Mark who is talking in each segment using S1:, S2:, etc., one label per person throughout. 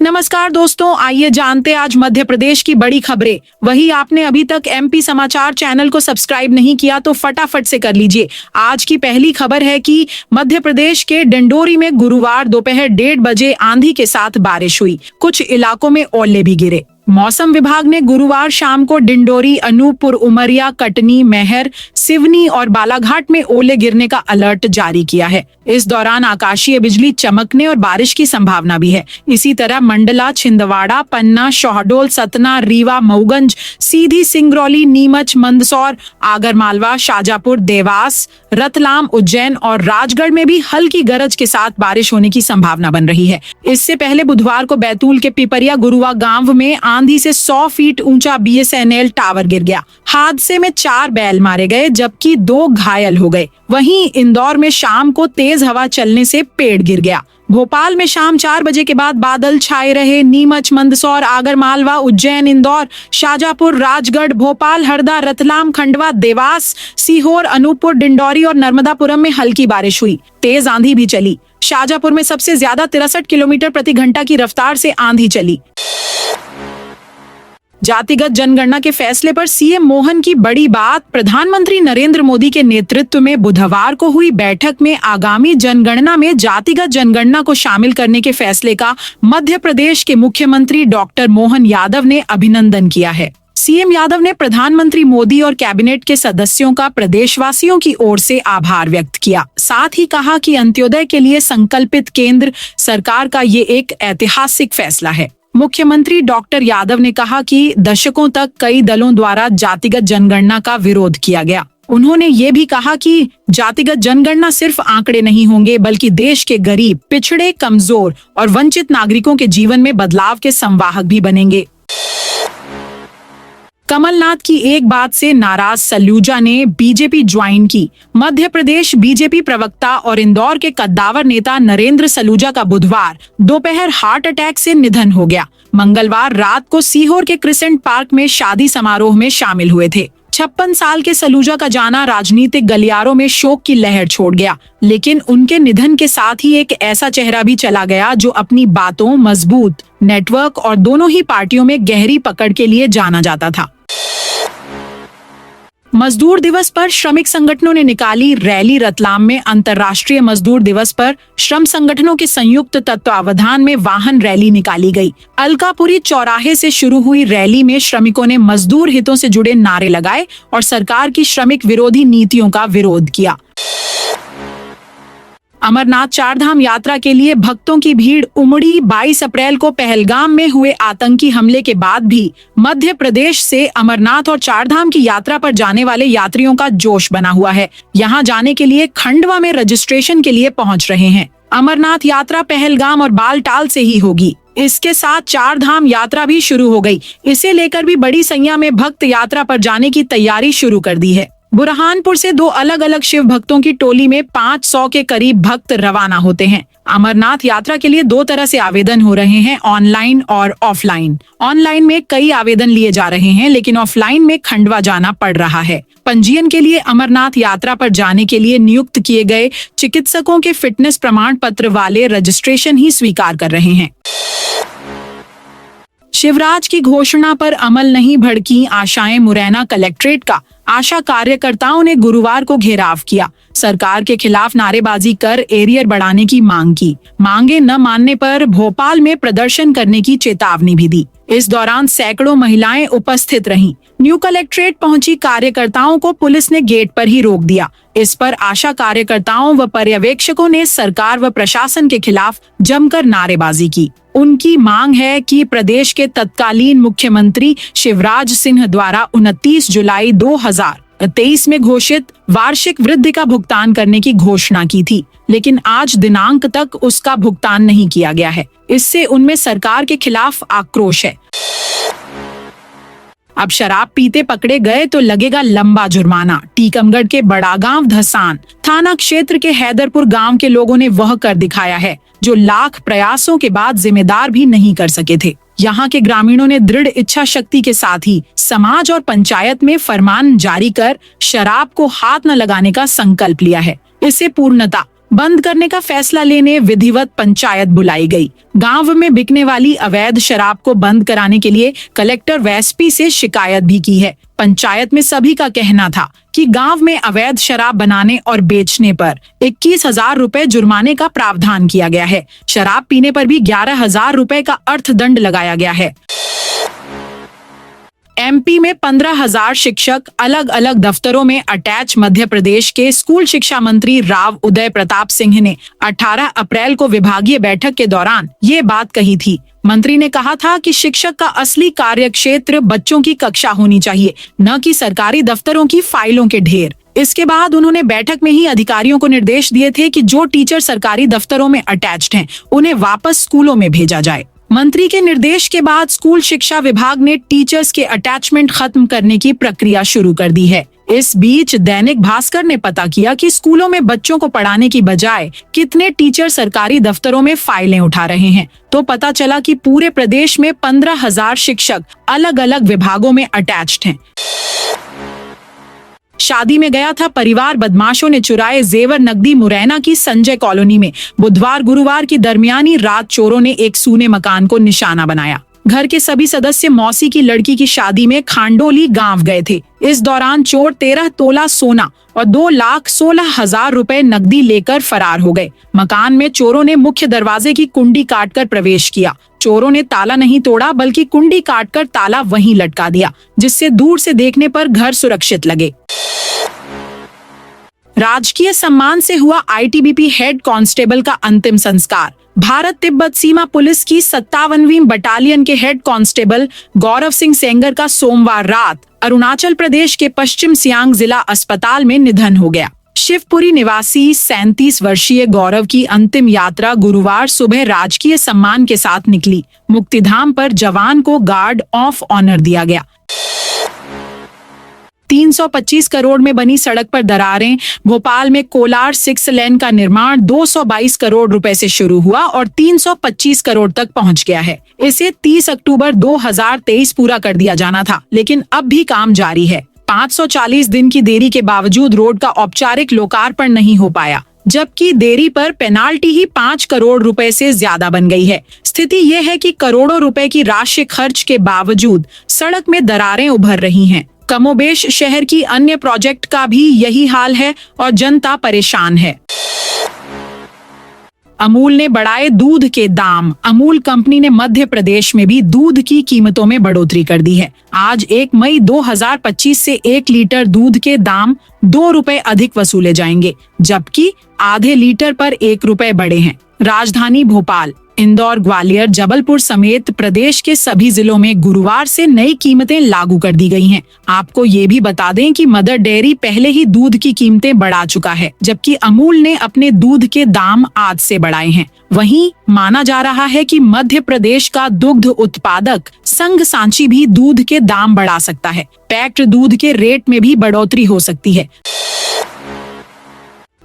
S1: नमस्कार दोस्तों, आइए जानते आज मध्य प्रदेश की बड़ी खबरें। वही आपने अभी तक एमपी समाचार चैनल को सब्सक्राइब नहीं किया तो फटाफट से कर लीजिए। आज की पहली खबर है कि मध्य प्रदेश के डिंडोरी में गुरुवार दोपहर 1:30 बजे आंधी के साथ बारिश हुई। कुछ इलाकों में ओले भी गिरे। मौसम विभाग ने गुरुवार शाम को डिंडोरी, अनूपपुर, उमरिया, कटनी, मैहर, सिवनी और बालाघाट में ओले गिरने का अलर्ट जारी किया है। इस दौरान आकाशीय बिजली चमकने और बारिश की संभावना भी है। इसी तरह मंडला, छिंदवाड़ा, पन्ना, शहडोल, सतना, रीवा, मऊगंज, सीधी, सिंगरौली, नीमच, मंदसौर, आगरमालवा, शाजापुर, देवास, रतलाम, उज्जैन और राजगढ़ में भी हल्की गरज के साथ बारिश होने की संभावना बन रही है। इससे पहले बुधवार को बैतूल के पिपरिया गुरुआ गांव में आंधी से 100 फीट ऊंचा बीएसएनएल टावर गिर गया। हादसे में 4 बैल मारे गए जबकि 2 घायल हो गए। वहीं इंदौर में शाम को तेज हवा चलने से पेड़ गिर गया। भोपाल में शाम 4 बजे के बाद बादल छाए रहे। नीमच, मंदसौर, आगरमालवा, उज्जैन, इंदौर, शाजापुर, राजगढ़, भोपाल, हरदा, रतलाम, खंडवा, देवास, सीहोर, अनूपपुर, डिंडौरी और नर्मदापुरम में हल्की बारिश हुई। तेज आंधी भी चली। शाजापुर में सबसे ज्यादा 63 किलोमीटर प्रति घंटा की रफ्तार से आंधी चली। जातिगत जनगणना के फैसले पर सीएम मोहन की बड़ी बात। प्रधानमंत्री नरेंद्र मोदी के नेतृत्व में बुधवार को हुई बैठक में आगामी जनगणना में जातिगत जनगणना को शामिल करने के फैसले का मध्य प्रदेश के मुख्यमंत्री डॉक्टर मोहन यादव ने अभिनंदन किया है। सीएम यादव ने प्रधानमंत्री मोदी और कैबिनेट के सदस्यों का प्रदेशवासियों की ओर से आभार व्यक्त किया। साथ ही कहा कि अंत्योदय के लिए संकल्पित केंद्र सरकार का ये एक ऐतिहासिक फैसला है। मुख्यमंत्री डॉक्टर यादव ने कहा कि दशकों तक कई दलों द्वारा जातिगत जनगणना का विरोध किया गया। उन्होंने ये भी कहा कि जातिगत जनगणना सिर्फ आंकड़े नहीं होंगे बल्कि देश के गरीब, पिछड़े, कमजोर और वंचित नागरिकों के जीवन में बदलाव के संवाहक भी बनेंगे। कमलनाथ की एक बात से नाराज सलूजा ने बीजेपी ज्वाइन की। मध्य प्रदेश बीजेपी प्रवक्ता और इंदौर के कद्दावर नेता नरेंद्र सलूजा का बुधवार दोपहर हार्ट अटैक से निधन हो गया। मंगलवार रात को सीहोर के क्रिसेंट पार्क में शादी समारोह में शामिल हुए थे। 56 साल के सलूजा का जाना राजनीतिक गलियारों में शोक की लहर छोड़ गया, लेकिन उनके निधन के साथ ही एक ऐसा चेहरा भी चला गया जो अपनी बातों, मजबूत नेटवर्क और दोनों ही पार्टियों में गहरी पकड़ के लिए जाना जाता था। मजदूर दिवस पर श्रमिक संगठनों ने निकाली रैली। रतलाम में अंतर्राष्ट्रीय मजदूर दिवस पर श्रम संगठनों के संयुक्त तत्वावधान में वाहन रैली निकाली गई। अलकापुरी चौराहे से शुरू हुई रैली में श्रमिकों ने मजदूर हितों से जुड़े नारे लगाए और सरकार की श्रमिक विरोधी नीतियों का विरोध किया। अमरनाथ चारधाम यात्रा के लिए भक्तों की भीड़ उमड़ी। 22 अप्रैल को पहलगाम में हुए आतंकी हमले के बाद भी मध्य प्रदेश से अमरनाथ और चारधाम की यात्रा पर जाने वाले यात्रियों का जोश बना हुआ है। यहां जाने के लिए खंडवा में रजिस्ट्रेशन के लिए पहुंच रहे हैं। अमरनाथ यात्रा पहलगाम और बालटाल से ही होगी। इसके साथ चारधाम यात्रा भी शुरू हो गई। इसे लेकर भी बड़ी संख्या में भक्त यात्रा पर जाने की तैयारी शुरू कर दी है। बुरहानपुर से 2 अलग अलग शिव भक्तों की टोली में 500 के करीब भक्त रवाना होते हैं। अमरनाथ यात्रा के लिए 2 तरह से आवेदन हो रहे हैं, ऑनलाइन और ऑफलाइन। ऑनलाइन में कई आवेदन लिए जा रहे हैं, लेकिन ऑफलाइन में खंडवा जाना पड़ रहा है। पंजीयन के लिए अमरनाथ यात्रा पर जाने के लिए नियुक्त किए गए चिकित्सकों के फिटनेस प्रमाण पत्र वाले रजिस्ट्रेशन ही स्वीकार कर रहे हैं। शिवराज की घोषणा पर अमल नहीं, भड़की आशाएं। मुरैना कलेक्ट्रेट का आशा कार्यकर्ताओं ने गुरुवार को घेराव किया। सरकार के खिलाफ नारेबाजी कर एरियर बढ़ाने की मांग की। मांगे न मानने पर भोपाल में प्रदर्शन करने की चेतावनी भी दी। इस दौरान सैकड़ों महिलाएं उपस्थित रहीं। न्यू कलेक्ट्रेट पहुंची कार्यकर्ताओं को पुलिस ने गेट पर ही रोक दिया। इस पर आशा कार्यकर्ताओं व पर्यवेक्षकों ने सरकार व प्रशासन के खिलाफ जमकर नारेबाजी की। उनकी मांग है कि प्रदेश के तत्कालीन मुख्यमंत्री शिवराज सिंह द्वारा 29 जुलाई 2023 में घोषित वार्षिक वृद्धि का भुगतान करने की घोषणा की थी, लेकिन आज दिनांक तक उसका भुगतान नहीं किया गया है। इससे उनमें सरकार के खिलाफ आक्रोश है। अब शराब पीते पकड़े गए तो लगेगा लंबा जुर्माना। टीकमगढ़ के बड़ागांव धसान थाना क्षेत्र के हैदरपुर गांव के लोगों ने वह कर दिखाया है जो लाख प्रयासों के बाद जिम्मेदार भी नहीं कर सके थे। यहाँ के ग्रामीणों ने दृढ़ इच्छा शक्ति के साथ ही समाज और पंचायत में फरमान जारी कर शराब को हाथ न लगाने का संकल्प लिया है। इसे पूर्णता बंद करने का फैसला लेने विधिवत पंचायत बुलाई गई। गांव में बिकने वाली अवैध शराब को बंद कराने के लिए कलेक्टर वेस्पी से शिकायत भी की है। पंचायत में सभी का कहना था कि गांव में अवैध शराब बनाने और बेचने पर 21,000 रुपए जुर्माने का प्रावधान किया गया है। शराब पीने पर भी 11,000 रुपए का अर्थदंड लगाया गया है। एमपी में 15,000 शिक्षक अलग अलग दफ्तरों में अटैच। मध्य प्रदेश के स्कूल शिक्षा मंत्री राव उदय प्रताप सिंह ने 18 अप्रैल को विभागीय बैठक के दौरान ये बात कही थी। मंत्री ने कहा था कि शिक्षक का असली कार्यक्षेत्र बच्चों की कक्षा होनी चाहिए, न कि सरकारी दफ्तरों की फाइलों के ढेर। इसके बाद उन्होंने बैठक में ही अधिकारियों को निर्देश दिए थे कि जो टीचर सरकारी दफ्तरों में अटैच्ड हैं, उन्हें वापस स्कूलों में भेजा जाए। मंत्री के निर्देश के बाद स्कूल शिक्षा विभाग ने टीचर्स के अटैचमेंट खत्म करने की प्रक्रिया शुरू कर दी है। इस बीच दैनिक भास्कर ने पता किया कि स्कूलों में बच्चों को पढ़ाने की बजाय कितने टीचर सरकारी दफ्तरों में फाइलें उठा रहे हैं, तो पता चला कि पूरे प्रदेश में 15,000 शिक्षक अलग अलग विभागों में अटैच्ड हैं। शादी में गया था परिवार, बदमाशों ने चुराए जेवर नकदी। मुरैना की संजय कॉलोनी में बुधवार गुरुवार की दरमियानी रात चोरों ने एक सूने मकान को निशाना बनाया। घर के सभी सदस्य मौसी की लड़की की शादी में खांडोली गांव गए थे। इस दौरान चोर 13 तोला सोना और 2,16,000 रुपए नकदी लेकर फरार हो गए। मकान में चोरों ने मुख्य दरवाजे की कुंडी काटकर प्रवेश किया। चोरों ने ताला नहीं तोड़ा बल्कि कुंडी काटकर ताला वहीं लटका दिया, जिससे दूर से देखने पर घर सुरक्षित लगे। राजकीय सम्मान से हुआ आईटीबीपी हेड कांस्टेबल का अंतिम संस्कार। भारत तिब्बत सीमा पुलिस की 57वीं बटालियन के हेड कांस्टेबल गौरव सिंह सेंगर का सोमवार रात अरुणाचल प्रदेश के पश्चिम सियांग जिला अस्पताल में निधन हो गया। शिवपुरी निवासी 37 वर्षीय गौरव की अंतिम यात्रा गुरुवार सुबह राजकीय सम्मान के साथ निकली। मुक्तिधाम पर जवान को गार्ड ऑफ ऑनर दिया गया। 325 करोड़ में बनी सड़क पर दरारें। भोपाल में कोलार 6 लेन का निर्माण 222 करोड़ रुपए से शुरू हुआ और 325 करोड़ तक पहुंच गया है। इसे 30 अक्टूबर 2023 पूरा कर दिया जाना था, लेकिन अब भी काम जारी है। 540 दिन की देरी के बावजूद रोड का औपचारिक लोकार्पण नहीं हो पाया, जबकि देरी पर पेनाल्टी ही 5 करोड़ रुपए से ज्यादा बन गई है। स्थिति ये है कि करोड़ों रुपए की राशि खर्च के बावजूद सड़क में दरारें उभर रही हैं। कमोबेश शहर की अन्य प्रोजेक्ट का भी यही हाल है और जनता परेशान है। अमूल ने बढ़ाए दूध के दाम। अमूल कंपनी ने मध्य प्रदेश में भी दूध की कीमतों में बढ़ोतरी कर दी है। आज 1 मई 2025 से 1 लीटर दूध के दाम 2 रुपए अधिक वसूले जाएंगे, जबकि आधे लीटर पर 1 रुपए बढ़े हैं। राजधानी भोपाल, इंदौर, ग्वालियर, जबलपुर समेत प्रदेश के सभी जिलों में गुरुवार से नई कीमतें लागू कर दी गई हैं। आपको ये भी बता दें कि मदर डेयरी पहले ही दूध की कीमतें बढ़ा चुका है, जबकि अमूल ने अपने दूध के दाम आज से बढ़ाए हैं। वहीं माना जा रहा है कि मध्य प्रदेश का दुग्ध उत्पादक संघ सांची भी दूध के दाम बढ़ा सकता है। पैक्ड दूध के रेट में भी बढ़ोतरी हो सकती है।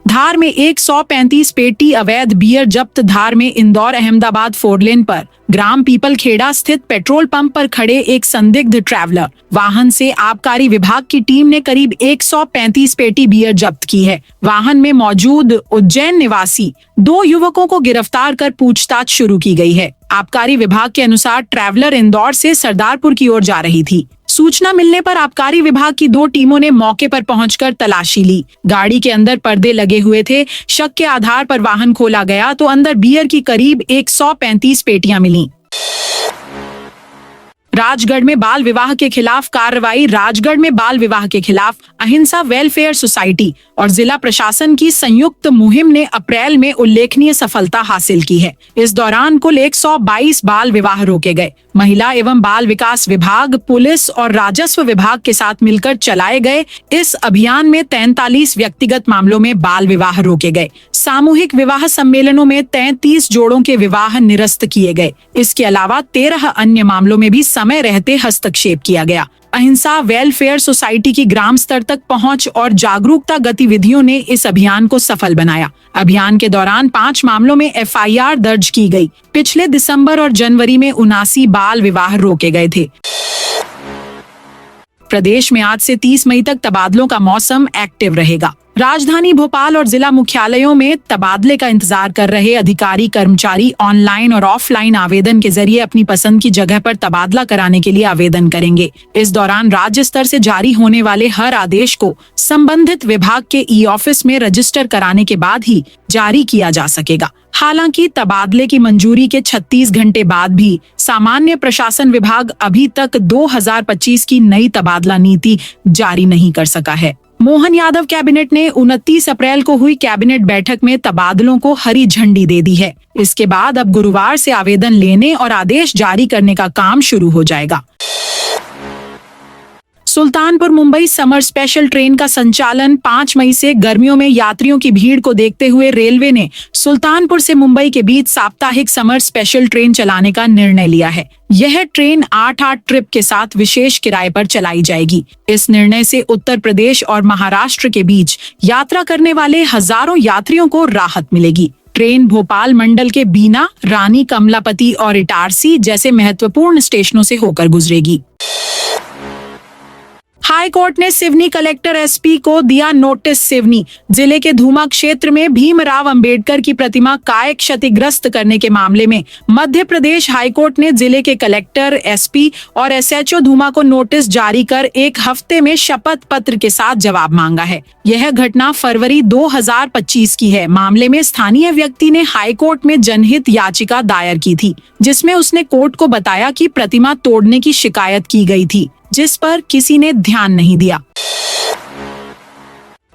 S1: धार में 135 पेटी अवैध बियर जब्त। धार में इंदौर अहमदाबाद 4 लेन पर ग्राम पीपल खेड़ा स्थित पेट्रोल पंप पर खड़े एक संदिग्ध ट्रैवलर वाहन से आबकारी विभाग की टीम ने करीब 135 पेटी बियर जब्त की है। वाहन में मौजूद उज्जैन निवासी 2 युवकों को गिरफ्तार कर पूछताछ शुरू की गई है। आबकारी विभाग के अनुसार ट्रैवलर इंदौर से सरदारपुर की ओर जा रही थी। सूचना मिलने पर आबकारी विभाग की 2 टीमों ने मौके पर पहुंचकर तलाशी ली। गाड़ी के अंदर पर्दे लगे हुए थे। शक के आधार पर वाहन खोला गया तो अंदर बियर की करीब 135 पेटियां मिली। राजगढ़ में बाल विवाह के खिलाफ कार्रवाई। राजगढ़ में बाल विवाह के खिलाफ अहिंसा वेलफेयर सोसाइटी और जिला प्रशासन की संयुक्त मुहिम ने अप्रैल में उल्लेखनीय सफलता हासिल की है। इस दौरान कुल 122 बाल विवाह रोके गए। महिला एवं बाल विकास विभाग, पुलिस और राजस्व विभाग के साथ मिलकर चलाए गए इस अभियान में 43 व्यक्तिगत मामलों में बाल विवाह रोके गए। सामूहिक विवाह सम्मेलनों में 33 जोड़ों के विवाह निरस्त किए गए। इसके अलावा 13 अन्य मामलों में भी समय रहते हस्तक्षेप किया गया। अहिंसा वेलफेयर सोसाइटी की ग्राम स्तर तक पहुंच और जागरूकता गतिविधियों ने इस अभियान को सफल बनाया। अभियान के दौरान 5 मामलों में FIR दर्ज की गई। पिछले दिसंबर और जनवरी में 79 बाल विवाह रोके गए थे। प्रदेश में आज से 30 मई तक तबादलों का मौसम एक्टिव रहेगा। राजधानी भोपाल और जिला मुख्यालयों में तबादले का इंतजार कर रहे अधिकारी कर्मचारी ऑनलाइन और ऑफलाइन आवेदन के जरिए अपनी पसंद की जगह पर तबादला कराने के लिए आवेदन करेंगे। इस दौरान राज्य स्तर से जारी होने वाले हर आदेश को संबंधित विभाग के ई ऑफिस में रजिस्टर कराने के बाद ही जारी किया जा सकेगा। हालांकि तबादले की मंजूरी के 36 घंटे बाद भी सामान्य प्रशासन विभाग अभी तक 2025 की नई तबादला नीति जारी नहीं कर सका है। मोहन यादव कैबिनेट ने 29 अप्रैल को हुई कैबिनेट बैठक में तबादलों को हरी झंडी दे दी है। इसके बाद अब गुरुवार से आवेदन लेने और आदेश जारी करने का काम शुरू हो जाएगा। Sultanpur Mumbai summer special train का संचालन 5 मई से गर्मियों में यात्रियों की भीड़ को देखते हुए रेलवे ने सुल्तानपुर से मुंबई के बीच साप्ताहिक समर स्पेशल ट्रेन चलाने का निर्णय लिया है। यह ट्रेन 8-8 ट्रिप के साथ विशेष किराए पर चलाई जाएगी। इस निर्णय से उत्तर प्रदेश और महाराष्ट्र के बीच यात्रा करने वाले हजारों यात्रियों को राहत मिलेगी। ट्रेन भोपाल मंडल के बीना, रानी, कमलापति और इटारसी जैसे महत्वपूर्ण स्टेशनों से होकर गुजरेगी। हाई कोर्ट ने सिवनी कलेक्टर एसपी को दिया नोटिस। सिवनी जिले के धूमा क्षेत्र में भीमराव अंबेडकर की प्रतिमा काय क्षतिग्रस्त करने के मामले में मध्य प्रदेश हाई कोर्ट ने जिले के कलेक्टर, एसपी और एसएचओ धूमा को नोटिस जारी कर 1 हफ्ते में शपथ पत्र के साथ जवाब मांगा है। यह घटना फरवरी 2025 की है। मामले में स्थानीय व्यक्ति ने हाई कोर्ट में जनहित याचिका दायर की थी, जिसमें उसने कोर्ट को बताया कि प्रतिमा तोड़ने की शिकायत की गई थी, जिस पर किसी ने ध्यान नहीं दिया।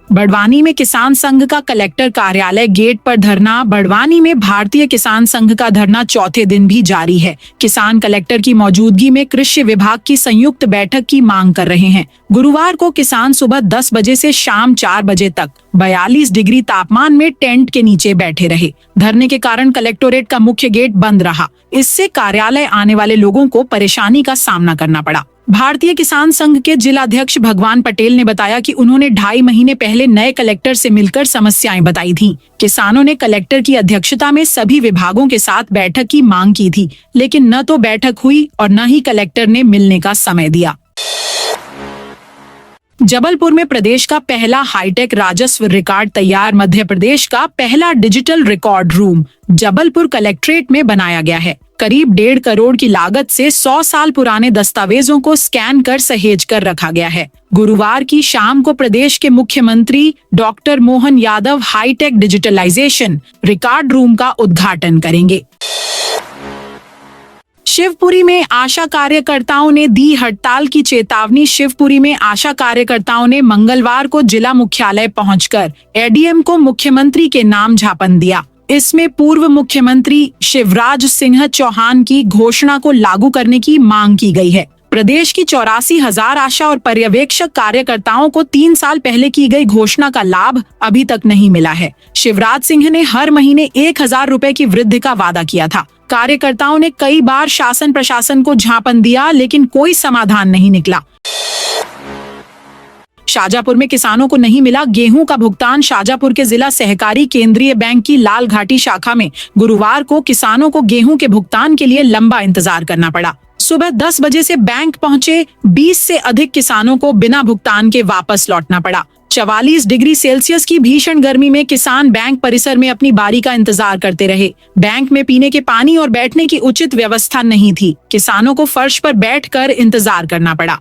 S1: बड़वानी में किसान संघ का कलेक्टर कार्यालय गेट पर धरना। बड़वानी में भारतीय किसान संघ का धरना चौथे दिन भी जारी है। किसान कलेक्टर की मौजूदगी में कृषि विभाग की संयुक्त बैठक की मांग कर रहे हैं। गुरुवार को किसान सुबह 10 बजे से शाम 4 बजे तक 42 डिग्री तापमान में टेंट के नीचे बैठे रहे। धरने के कारण कलेक्टोरेट का मुख्य गेट बंद रहा। इससे कार्यालय आने वाले लोगों को परेशानी का सामना करना पड़ा। भारतीय किसान संघ के जिलाध्यक्ष भगवान पटेल ने बताया कि उन्होंने 2.5 महीने पहले नए कलेक्टर से मिलकर समस्याएं बताई थीं। किसानों ने कलेक्टर की अध्यक्षता में सभी विभागों के साथ बैठक की मांग की थी, लेकिन न तो बैठक हुई और न ही कलेक्टर ने मिलने का समय दिया। जबलपुर में प्रदेश का पहला हाईटेक राजस्व रिकॉर्ड तैयार। मध्य प्रदेश का पहला digital record room Jabalpur collectorate में बनाया गया है। करीब 1.5 करोड़ की लागत से 100 साल पुराने दस्तावेजों को स्कैन कर सहेज कर रखा गया है। गुरुवार की शाम को प्रदेश के मुख्यमंत्री doctor Mohan Yadav hitech digitalisation record room का उद्घाटन करेंगे। शिवपुरी में आशा कार्यकर्ताओं ने दी हड़ताल की चेतावनी। शिवपुरी में आशा कार्यकर्ताओं ने मंगलवार को जिला मुख्यालय पहुंचकर एडीएम को मुख्यमंत्री के नाम ज्ञापन दिया। इसमें पूर्व मुख्यमंत्री शिवराज सिंह चौहान की घोषणा को लागू करने की मांग की गई है। प्रदेश की 84,000 आशा और पर्यवेक्षक कार्यकर्ताओं को 3 साल पहले की गई घोषणा का लाभ अभी तक नहीं मिला है। शिवराज सिंह ने हर महीने 1,000 रुपए की वृद्धि का वादा किया था। कार्यकर्ताओं ने कई बार शासन प्रशासन को ज्ञापन दिया, लेकिन कोई समाधान नहीं निकला। शाजापुर में किसानों को नहीं मिला गेहूं का भुगतान। शाजापुर के जिला सहकारी केंद्रीय बैंक की लाल घाटी शाखा में गुरुवार को किसानों को गेहूं के भुगतान के लिए लंबा इंतजार करना पड़ा। सुबह 10 बजे से बैंक पहुंचे 20 से अधिक किसानों को बिना भुगतान के वापस लौटना पड़ा। 44 डिग्री सेल्सियस की भीषण गर्मी में किसान बैंक परिसर में अपनी बारी का इंतजार करते रहे। बैंक में पीने के पानी और बैठने की उचित व्यवस्था नहीं थी। किसानों को फर्श पर बैठकर इंतजार करना पड़ा।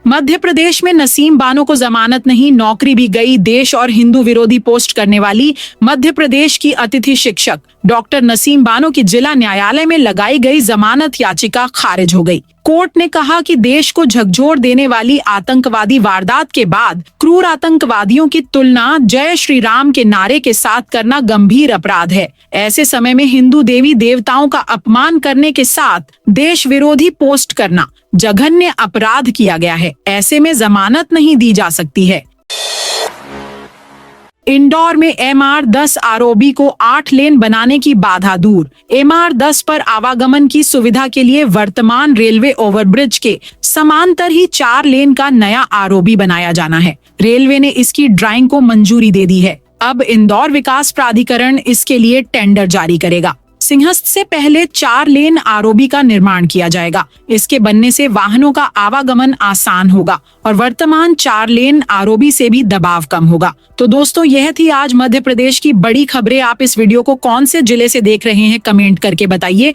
S1: मध्य प्रदेश में नसीम बानो को जमानत नहीं, नौकरी भी गई। देश और हिंदू विरोधी पोस्ट करने वाली मध्य प्रदेश की अतिथि शिक्षक डॉक्टर नसीम बानो की जिला न्यायालय में लगाई गई जमानत याचिका खारिज हो गई। कोर्ट ने कहा कि देश को झकझोर देने वाली आतंकवादी वारदात के बाद क्रूर आतंकवादियों की तुलना जय श्री राम के नारे के साथ करना गंभीर अपराध है। ऐसे समय में हिंदू देवी देवताओं का अपमान करने के साथ देश विरोधी पोस्ट करना जघन्य अपराध किया गया है। ऐसे में जमानत नहीं दी जा सकती है। इंदौर में MR10 आरओबी को 8 लेन बनाने की बाधा दूर। MR10 पर आवागमन की सुविधा के लिए वर्तमान रेलवे ओवरब्रिज के समांतर ही 4 लेन का नया आरओबी बनाया जाना है। रेलवे ने इसकी ड्राइंग को मंजूरी दे दी है। अब इंदौर विकास प्राधिकरण इसके लिए टेंडर जारी करेगा। सिंहस्थ से पहले 4 लेन आरओबी का निर्माण किया जाएगा। इसके बनने से वाहनों का आवागमन आसान होगा और वर्तमान 4 लेन आरओबी से भी दबाव कम होगा। तो दोस्तों, यह थी आज मध्य प्रदेश की बड़ी खबरें। आप इस वीडियो को कौन से जिले से देख रहे हैं, कमेंट करके बताइए।